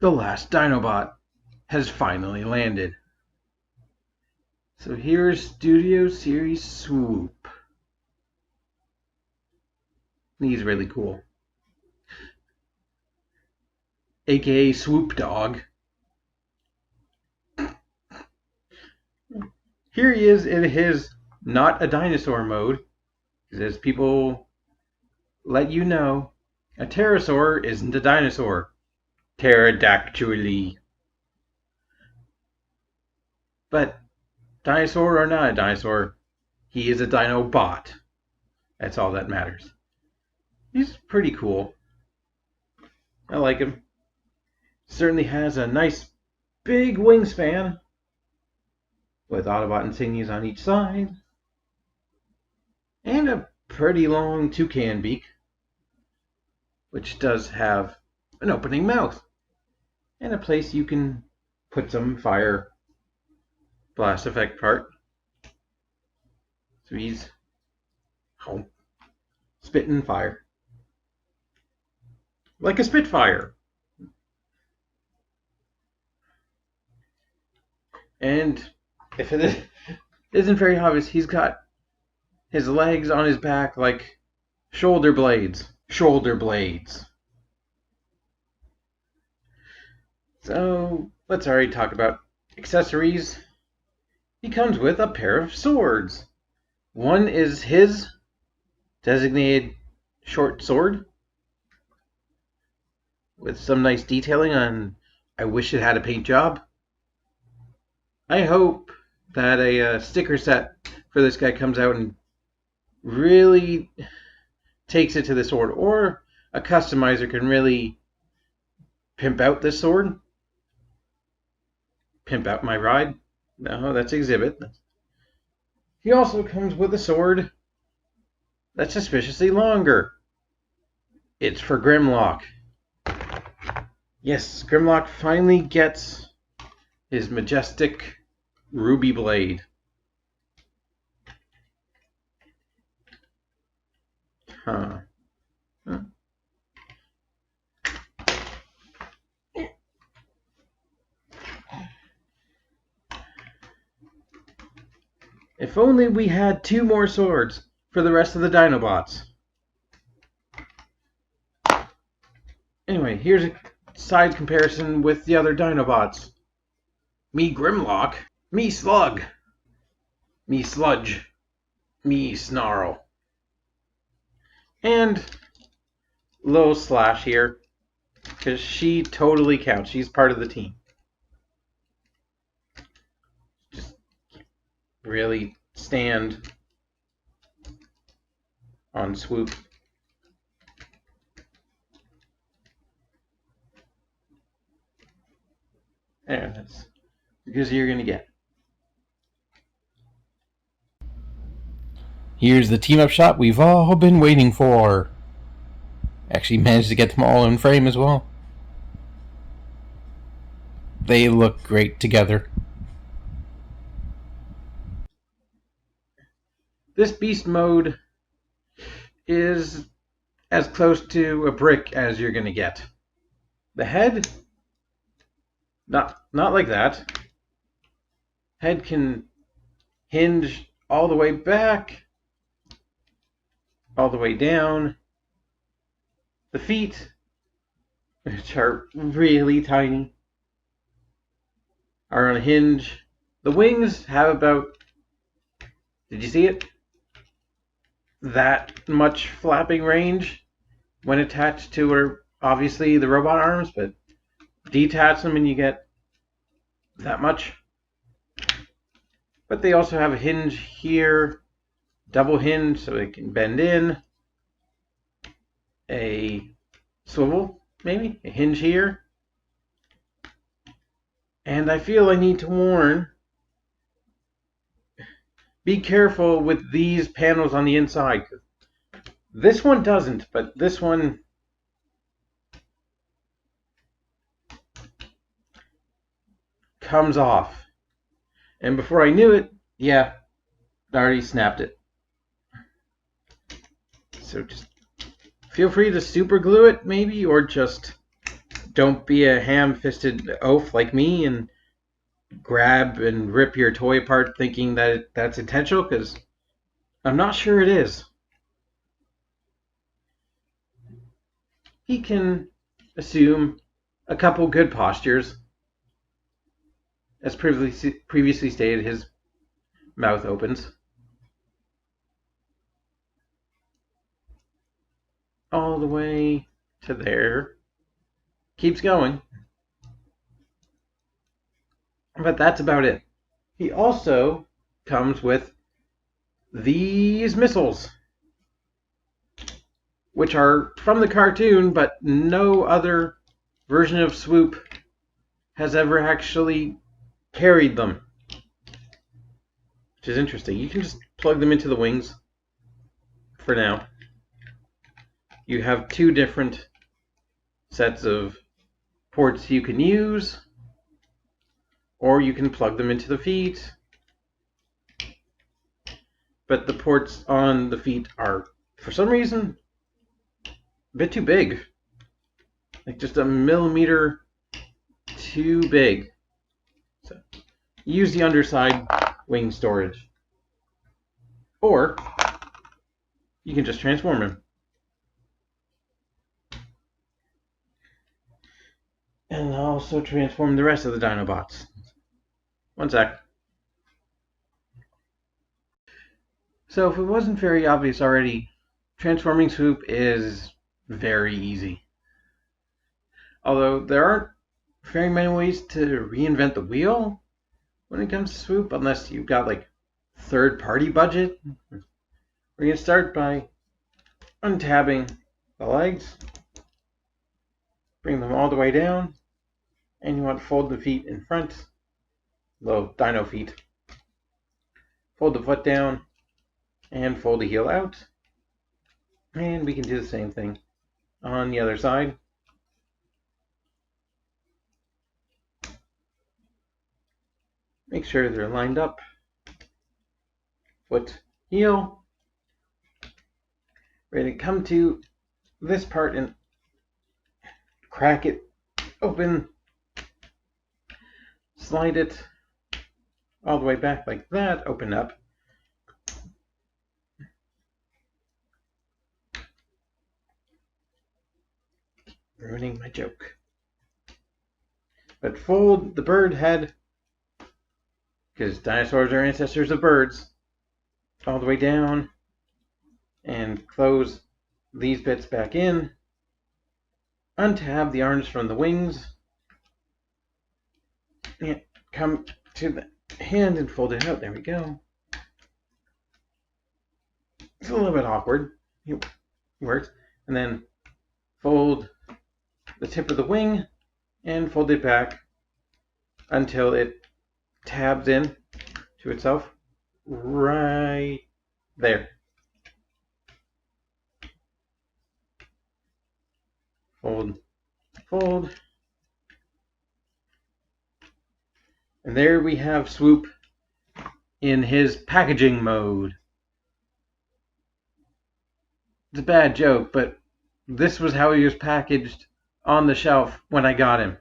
The last Dinobot has finally landed. So here's Studio Series Swoop. He's really cool. AKA Swoop Dog. Here he is in his not a dinosaur mode. As people let you know, a pterosaur isn't a dinosaur. Pterodactyly. But dinosaur or not a dinosaur, he is a Dinobot. That's all that matters. He's pretty cool. I like him. Certainly has a nice big wingspan with Autobot insignias on each side. And a pretty long toucan beak, which does have an opening mouth and a place you can put some fire blast effect part. So he's spitting fire like a Spitfire. And if it isn't very obvious, he's got his legs on his back like shoulder blades. Shoulder blades. So let's already talk about accessories. He comes with a pair of swords. One is his designated short sword with some nice detailing on I wish it had a paint job. I hope that a sticker set for this guy comes out and really takes it to the sword, or a customizer can really pimp out this sword. Pimp out my ride? No, that's Exhibit. He also comes with a sword that's suspiciously longer. It's for Grimlock. Yes, Grimlock finally gets his majestic ruby blade. Huh. If only we had 2 more swords for the rest of the Dinobots. Anyway, here's a side comparison with the other Dinobots. Me Grimlock, me Slug, me Sludge, me Snarl. And Low Slash here, because she totally counts. She's part of the team. Just really stand on Swoop. And that's because you're going to get. Here's the team-up shot we've all been waiting for. Actually managed to get them all in frame as well. They look great together. This beast mode is as close to a brick as you're going to get. The head, not like that. Head can hinge all the way back, all the way down. The feet, which are really tiny, are on a hinge. The wings have about, did you see it? That much flapping range when attached to, obviously, the robot arms, but detach them and you get that much. But they also have a hinge here, double hinge so they can bend in, a swivel, maybe, a hinge here. And I feel I need to warn, be careful with these panels on the inside. This one doesn't, but this one comes off. And before I knew it, yeah, I already snapped it. So just feel free to super glue it, maybe, or just don't be a ham-fisted oaf like me and grab and rip your toy apart thinking that that's intentional, because I'm not sure it is. He can assume a couple good postures. As previously stated, his mouth opens. All the way to there. Keeps going. But that's about it. He also comes with these missiles, which are from the cartoon, but no other version of Swoop has ever actually carried them, which is interesting. You can just plug them into the wings for now. You have two different sets of ports you can use, or you can plug them into the feet. But the ports on the feet are, for some reason, a bit too big. Like just a millimeter too big. So use the underside wing storage. Or you can just transform him. And also transform the rest of the Dinobots. One sec. So if it wasn't very obvious already, transforming Swoop is very easy. Although there aren't very many ways to reinvent the wheel when it comes to Swoop, unless you've got like third-party budget. We're going to start by untabbing the legs, bring them all the way down, and you want to fold the feet in front, low dino feet. Fold the foot down and fold the heel out, and we can do the same thing on the other side. Make sure they're lined up. Foot, heel. Ready to come to this part and crack it open. Slide it all the way back like that. Open up. Ruining my joke. But fold the bird head, because dinosaurs are ancestors of birds, all the way down, and close these bits back in. Untab the arms from the wings, and come to the hand and fold it out. There we go. It's a little bit awkward. It works. And then fold the tip of the wing and fold it back until it tabs in to itself right there. Fold, fold. And there we have Swoop in his packaging mode. It's a bad joke, but this was how he was packaged on the shelf when I got him.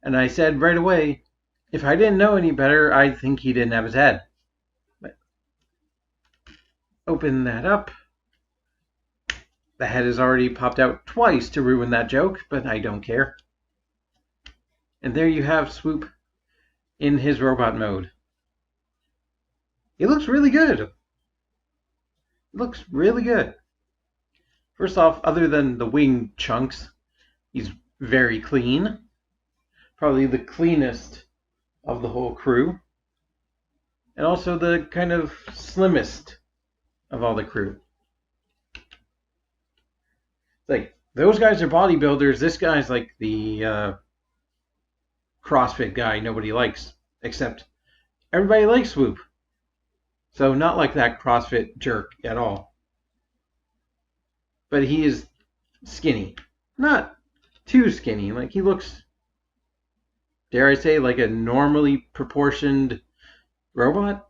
And I said right away, if I didn't know any better, I'd think he didn't have his head. But open that up. The head has already popped out twice to ruin that joke, but I don't care. And there you have Swoop in his robot mode. He looks really good. It looks really good. First off, other than the wing chunks, he's very clean. Probably the cleanest of the whole crew. And also the kind of slimmest of all the crew. Like, those guys are bodybuilders. This guy's like the CrossFit guy nobody likes. Except everybody likes Swoop. So not like that CrossFit jerk at all. But he is skinny. Not too skinny. Like, he looks, dare I say, like a normally proportioned robot.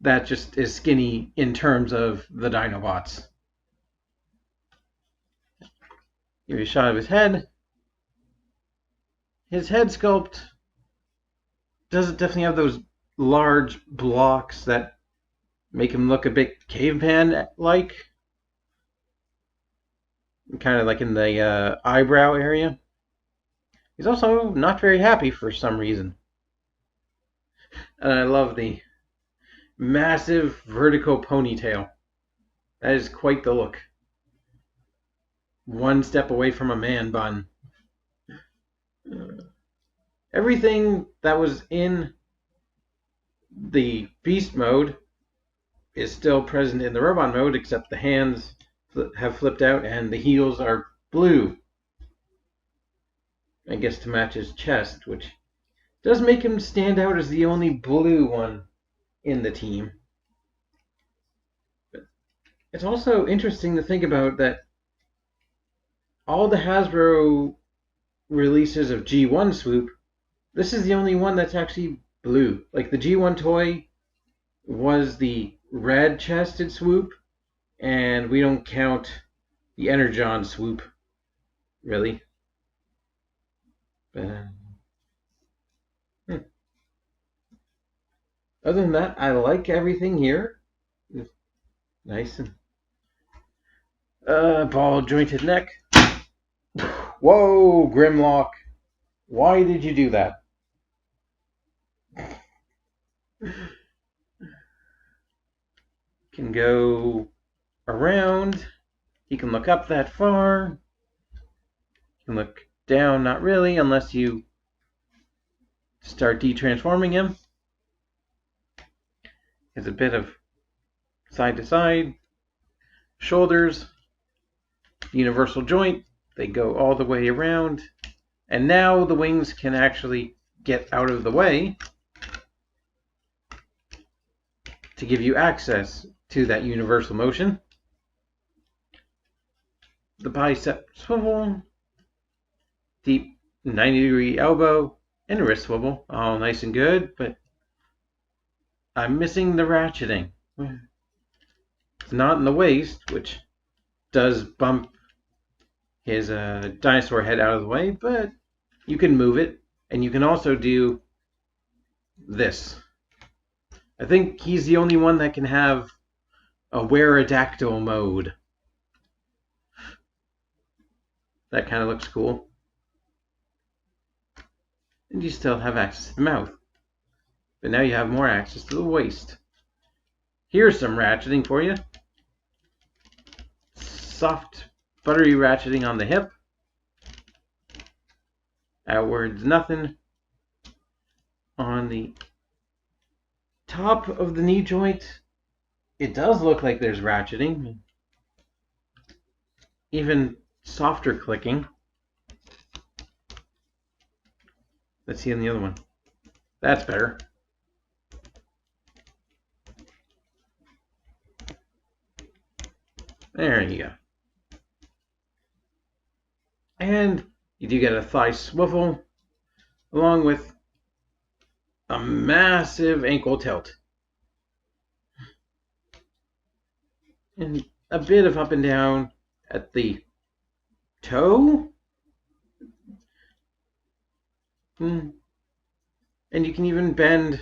That just is skinny in terms of the Dinobots. Give you a shot of his head. His head sculpt does definitely have those large blocks that make him look a bit caveman-like. Kind of like in the eyebrow area. He's also not very happy for some reason. And I love the massive vertical ponytail. That is quite the look. One step away from a man bun. Everything that was in the beast mode is still present in the robot mode, except the hands have flipped out and the heels are blue. I guess to match his chest, which does make him stand out as the only blue one in the team. But it's also interesting to think about that all the Hasbro releases of G1 Swoop, this is the only one that's actually blue. Like the G1 toy was the red chested Swoop, and we don't count the Energon Swoop, really. But, other than that, I like everything here. It's nice and ball jointed neck. Whoa, Grimlock! Why did you do that? Can go around. He can look up that far. He can look down, not really, unless you start de-transforming him. Has a bit of side to side. Shoulders. Universal joint. They go all the way around. And now the wings can actually get out of the way to give you access to that universal motion. The bicep swivel, deep 90-degree elbow, and wrist swivel. All nice and good, but I'm missing the ratcheting. It's not in the waist, which does bump his dinosaur head out of the way, but you can move it, and you can also do this. I think he's the only one that can have a wearadactyl mode. That kind of looks cool. And you still have access to the mouth. But now you have more access to the waist. Here's some ratcheting for you. Soft, buttery ratcheting on the hip. Outwards, nothing. On the top of the knee joint, it does look like there's ratcheting. Even softer clicking. Let's see on the other one. That's better. There you go. And you do get a thigh swivel along with a massive ankle tilt. And a bit of up and down at the toe. And you can even bend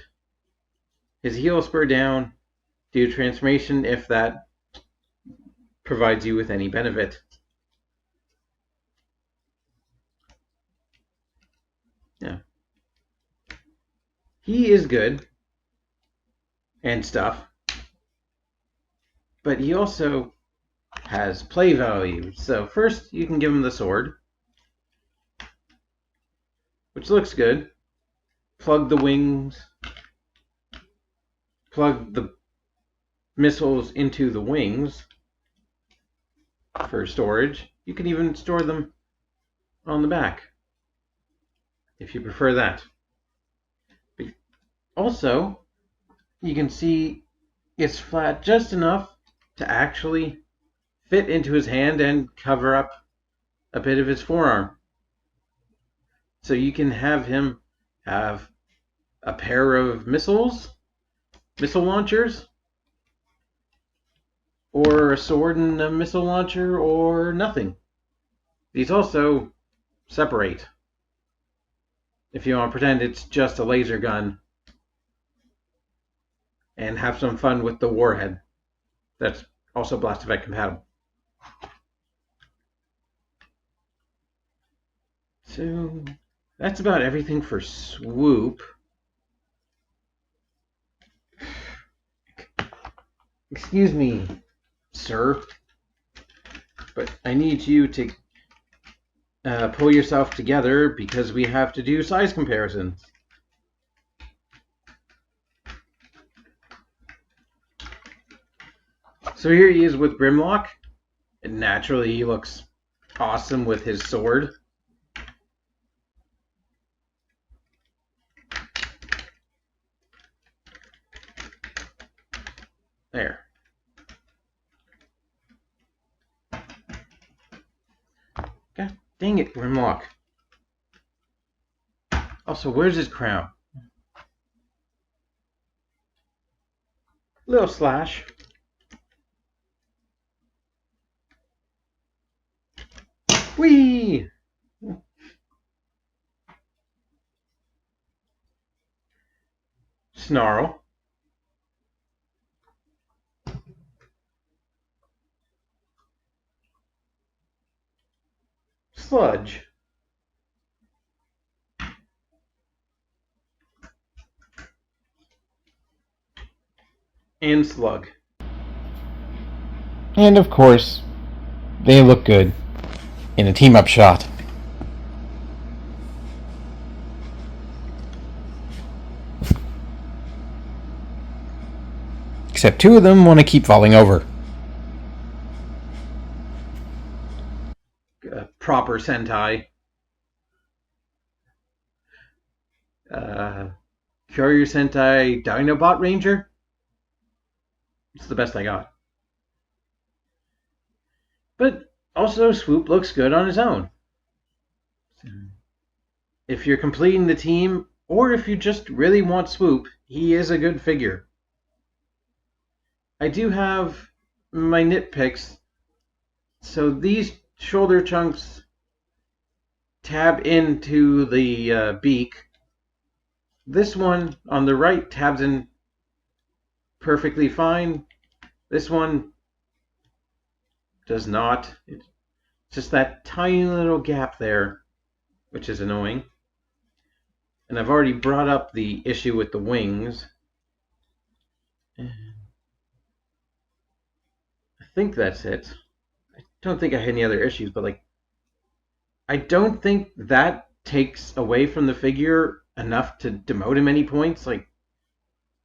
his heel spur down, do transformation if that provides you with any benefit. Yeah. He is good and stuff, but he also has play value. So first you can give him the sword, which looks good. Plug the wings, plug the missiles into the wings for storage. You can even store them on the back if you prefer that. But also, you can see it's flat just enough to actually fit into his hand and cover up a bit of his forearm. So you can have him have a pair of missile launchers, or a sword and a missile launcher, or nothing. These also separate. If you want to pretend it's just a laser gun and have some fun with the warhead, that's also blast effect compatible. So that's about everything for Swoop. Excuse me, sir, but I need you to pull yourself together because we have to do size comparisons. So here he is with Grimlock, and naturally he looks awesome with his sword. There. God dang it, Grimlock. Also, where's his crown? Little slash. Whee! Snarl. Sludge. And Slug. And of course, they look good in a team-up shot. Except two of them want to keep falling over. Proper Sentai. Kyoryu Sentai Dinobot Ranger. It's the best I got. But also, Swoop looks good on his own. If you're completing the team, or if you just really want Swoop, he is a good figure. I do have my nitpicks. So these shoulder chunks tab into the beak. This one on the right tabs in perfectly fine. This one does not. It's just that tiny little gap there, which is annoying. And I've already brought up the issue with the wings. I think that's it. I don't think I had any other issues, but I don't think that takes away from the figure enough to demote him any points.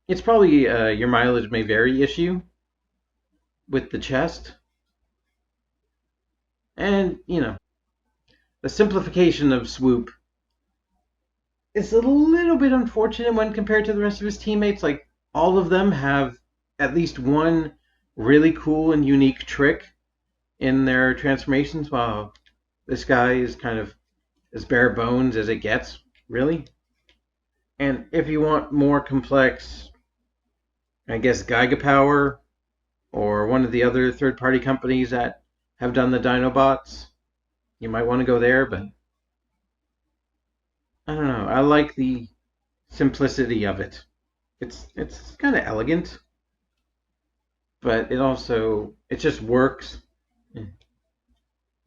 It's probably your mileage may vary issue with the chest. And, the simplification of Swoop is a little bit unfortunate when compared to the rest of his teammates. All of them have at least one really cool and unique trick in their transformations, while this guy is kind of as bare bones as it gets, really. And if you want more complex, I guess, Giga Power or one of the other third-party companies that have done the Dinobots, you might want to go there, but I don't know. I like the simplicity of it. It's kind of elegant, but it just works,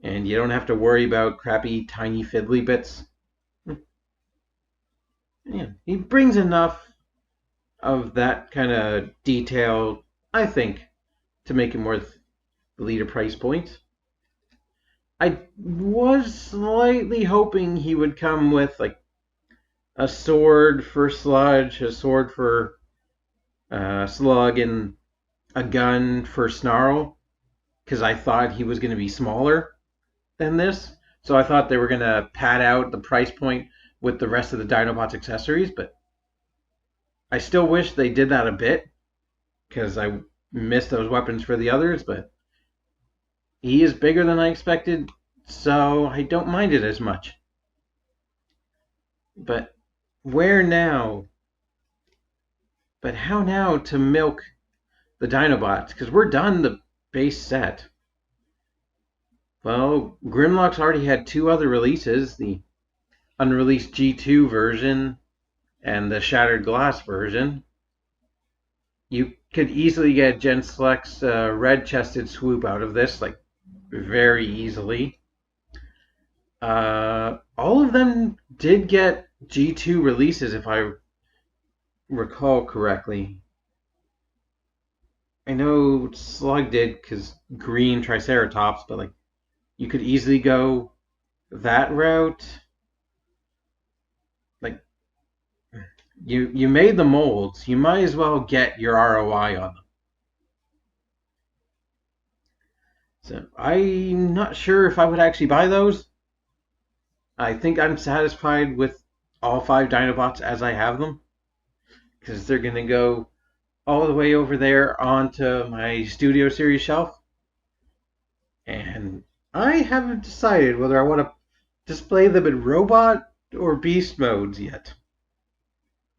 and you don't have to worry about crappy tiny fiddly bits. Yeah, he brings enough of that kind of detail, I think, to make him worth the leader price point. I was slightly hoping he would come with a sword for Sludge, a sword for Slug, and a gun for Snarl, because I thought he was going to be smaller than this. So I thought they were going to pad out the price point with the rest of the Dinobots accessories, but I still wish they did that a bit, because I missed those weapons for the others, but he is bigger than I expected, so I don't mind it as much. But where now? But how now to milk the Dinobots? Because we're done the base set. Well, Grimlock's already had two other releases, the unreleased G2 version and the Shattered Glass version. You could easily get Gen Select's red-chested Swoop out of this, like, very easily. All of them did get G2 releases, if I recall correctly. I know Slug did because green Triceratops, but like you could easily go that route. Like you made the molds, you might as well get your ROI on them. So I'm not sure if I would actually buy those. I think I'm satisfied with all 5 Dinobots as I have them because they're gonna go all the way over there onto my Studio Series shelf, and I haven't decided whether I want to display them in robot or beast modes yet.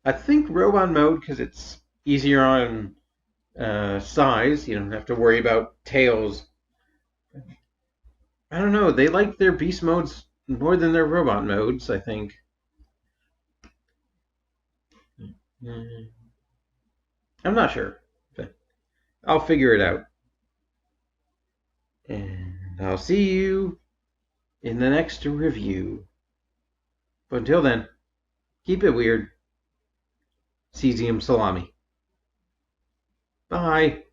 I think robot mode because it's easier on size. You don't have to worry about tails. I don't know. They like their beast modes more than their robot modes, I think. I'm not sure. I'll figure it out. And I'll see you in the next review. But until then, keep it weird. Cesium salami. Bye.